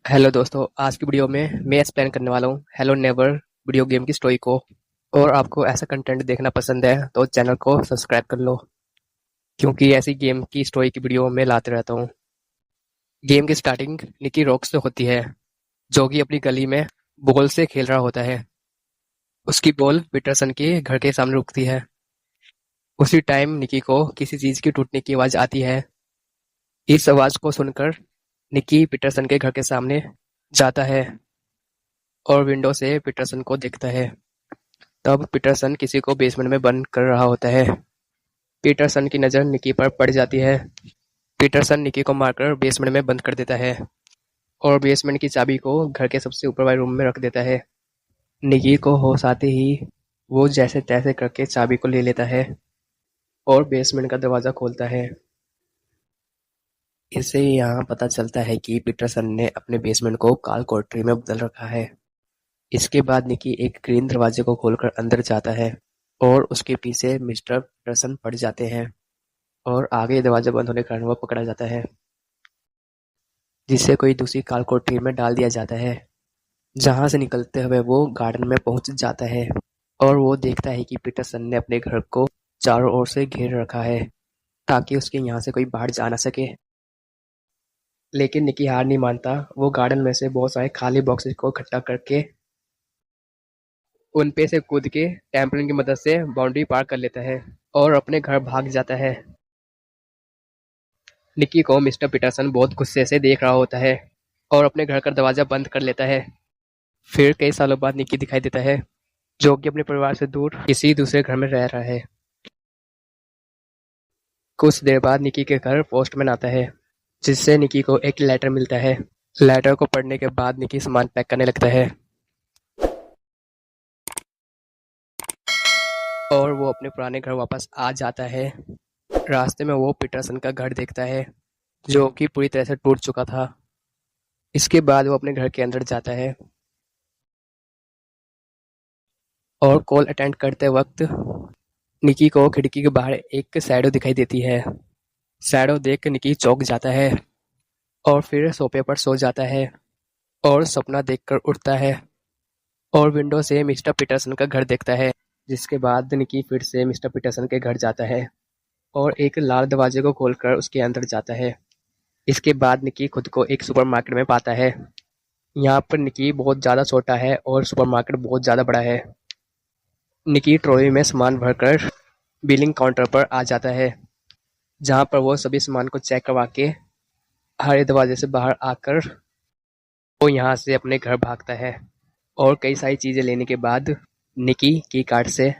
Hello दोस्तों, आज की वीडियो में मैं एक्सप्लेन करने वाला हूँ हेलो नेवर वीडियो गेम की स्टोरी को। और आपको ऐसा कंटेंट देखना पसंद है तो चैनल को सब्सक्राइब कर लो, क्योंकि ऐसी गेम की स्टोरी की वीडियो मैं लाते रहता हूँ। गेम की स्टार्टिंग निकी रॉक से होती है, जो कि अपनी गली में बॉल से खेल रहा होता है। उसकी बॉल पीटरसन के घर के सामने रुकती है। उसी टाइम निकी को किसी चीज की टूटने की आवाज आती है। इस आवाज को सुनकर निकी पीटरसन के घर के सामने जाता है और विंडो से पीटरसन को देखता है। तब पीटरसन किसी को बेसमेंट में बंद कर रहा होता है। पीटरसन की नज़र निकी पर पड़ जाती है। पीटरसन निकी को मारकर बेसमेंट में बंद कर देता है और बेसमेंट की चाबी को घर के सबसे ऊपर वाले रूम में रख देता है। निकी को होश आते ही वो जैसे तैसे करके चाबी को ले लेता है और बेसमेंट का दरवाज़ा खोलता है। इससे यहाँ पता चलता है कि पीटरसन ने अपने बेसमेंट को काल कोठरी में बदल रखा है। इसके बाद निकी एक ग्रीन दरवाजे को खोलकर अंदर जाता है और उसके पीछे मिस्टर पीटरसन पड़ जाते हैं और आगे दरवाजा बंद होने के कारण वो पकड़ा जाता है, जिसे कोई दूसरी काल कोठरी में डाल दिया जाता है। जहां से निकलते हुए वो गार्डन में पहुंच जाता है और वो देखता है कि पीटरसन ने अपने घर को चारों ओर से घेर रखा है ताकि उसके यहाँ से कोई बाहर जा ना सके। लेकिन निकी हार नहीं मानता। वो गार्डन में से बहुत सारे खाली बॉक्सेस को इकट्ठा करके उन पे से कूद के टेम्पलिन की मदद से बाउंड्री पार कर लेता है और अपने घर भाग जाता है। निकी को मिस्टर पीटरसन बहुत गुस्से से देख रहा होता है और अपने घर का दरवाजा बंद कर लेता है। फिर कई सालों बाद निकी दिखाई देता है, जो कि अपने परिवार से दूर किसी दूसरे घर में रह रहा है। कुछ देर बाद निकी के घर पोस्टमैन आता है, जिससे निकी को एक लेटर मिलता है। लेटर को पढ़ने के बाद निकी सामान पैक करने लगता है और वो अपने पुराने घर वापस आ जाता है। रास्ते में वो पीटरसन का घर देखता है, जो कि पूरी तरह से टूट चुका था। इसके बाद वो अपने घर के अंदर जाता है और कॉल अटेंड करते वक्त निकी को खिड़की के बाहर एक शैडो दिखाई देती है। शैडो देख कर निकी चौंक जाता है और फिर सोफे पर सो जाता है और सपना देखकर उठता है और विंडो से मिस्टर पीटरसन का घर देखता है। जिसके बाद निकी फिर से मिस्टर पीटरसन के घर जाता है और एक लाल दरवाजे को खोलकर उसके अंदर जाता है। इसके बाद निकी खुद को एक सुपरमार्केट में पाता है। यहाँ पर निकी बहुत ज़्यादा छोटा है और सुपरमार्केट बहुत ज़्यादा बड़ा है। निकी ट्रॉली में सामान भरकर बिलिंग काउंटर पर आ जाता है, जहाँ पर वो सभी सामान को चेक करवा के हरे दरवाजे से बाहर आकर वो यहाँ से अपने घर भागता है। और कई सारी चीज़ें लेने के बाद निकी की कार्ड से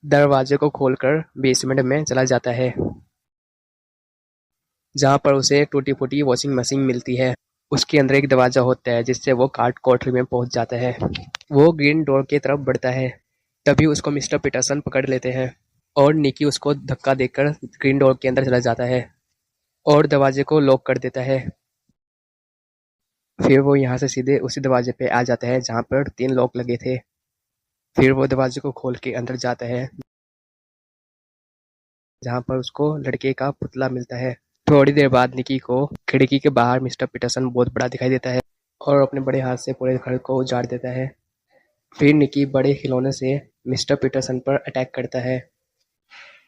दरवाजे को खोलकर बेसमेंट में चला जाता है, जहाँ पर उसे एक टूटी फूटी वॉशिंग मशीन मिलती है। उसके अंदर एक दरवाजा होता है, जिससे वो कार्ड कोठरी में पहुंच जाता है। वो ग्रीन डोर की तरफ बढ़ता है, तभी उसको मिस्टर पीटरसन पकड़ लेते हैं और निकी उसको धक्का देकर ग्रीन डोर के अंदर चला जाता है और दरवाजे को लॉक कर देता है। फिर वो यहाँ से सीधे उसी दरवाजे पे आ जाता है जहाँ पर 3 लॉक लगे थे। फिर वो दरवाजे को खोल के अंदर जाता है, जहाँ पर उसको लड़के का पुतला मिलता है। थोड़ी देर बाद निकी को खिड़की के बाहर मिस्टर पीटरसन बहुत बड़ा दिखाई देता है और अपने बड़े हाथ से पूरे घर को उजाड़ देता है। फिर निकी बड़े खिलौने से मिस्टर पीटरसन पर अटैक करता है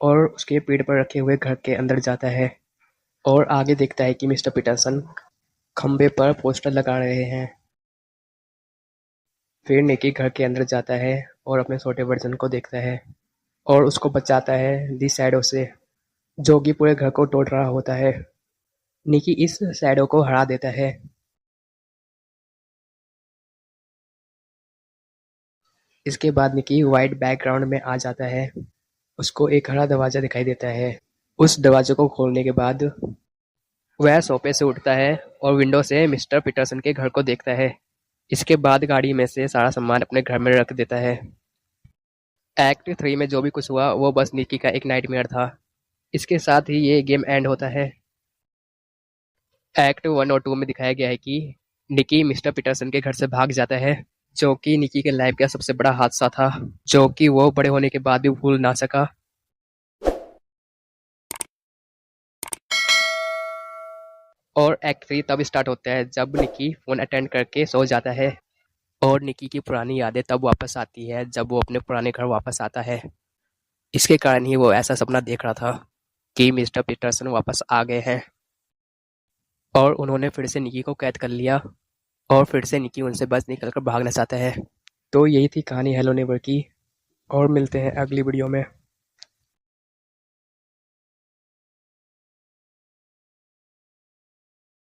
और उसके पीठ पर रखे हुए घर के अंदर जाता है और आगे देखता है कि मिस्टर पीटरसन खंबे पर पोस्टर लगा रहे हैं। फिर निकी घर के अंदर जाता है और अपने छोटे वर्जन को देखता है और उसको बचाता है दी शैडो से, जो कि पूरे घर को तोड़ रहा होता है। निकी इस शैडो को हरा देता है। इसके बाद निकी वाइट बैकग्राउंड में आ जाता है। उसको एक हरा दरवाजा दिखाई देता है। उस दरवाजे को खोलने के बाद वह सोफे से उठता है और विंडो से मिस्टर पीटरसन के घर को देखता है। इसके बाद गाड़ी में से सारा सामान अपने घर में रख देता है। एक्ट 3 में जो भी कुछ हुआ वो बस निकी का एक नाइटमेयर था। इसके साथ ही ये गेम एंड होता है। एक्ट 1 और 2 में दिखाया गया है कि निकी मिस्टर पीटरसन के घर से भाग जाता है, जो कि निकी के लाइफ का सबसे बड़ा हादसा था, जो कि वो बड़े होने के बाद भी भूल ना सका। और एक्ट 3 तब स्टार्ट होता है जब निकी फ़ोन अटेंड करके सो जाता है और निकी की पुरानी यादें तब वापस आती है जब वो अपने पुराने घर वापस आता है। इसके कारण ही वो ऐसा सपना देख रहा था कि मिस्टर पीटरसन वापस आ गए हैं और उन्होंने फिर से निकी को कैद कर लिया और फिर से निकी उनसे बच निकलकर भागना चाहता है। तो यही थी कहानी हेलो नेबर की और मिलते हैं अगली वीडियो में।